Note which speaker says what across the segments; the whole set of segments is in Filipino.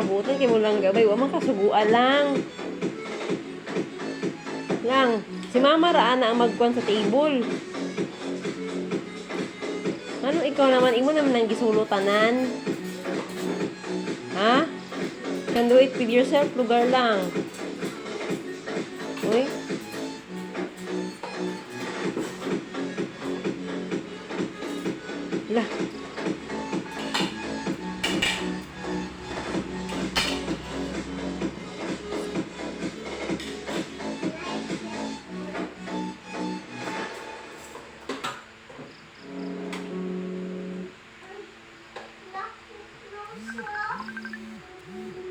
Speaker 1: Buti kay mo lang gabay, wa man kasuguan lang. Lang, si Mama ra na ang magkuan sa table. Ano ikaw naman, imo naman ang gisulutanan? Ha? Can do it with yourself, lugar lang. Uy. Lah.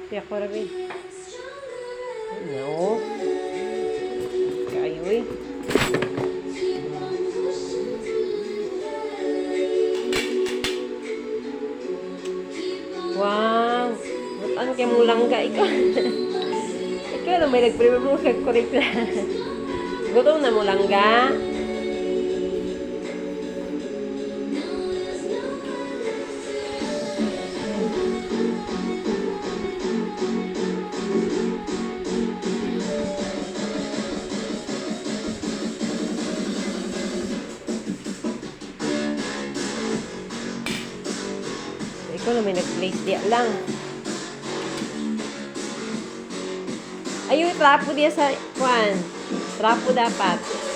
Speaker 1: Tiyak ko rin. No. Kayo eh. Wow. Matan kay mo lang ka ikaw. Ikaw na may nag-prepare mo kag correct na. Gutom na mo lang ga. Ikaw na may nag-place diya lang. Ayun, trapo diya sa, Juan. Trapo dapat.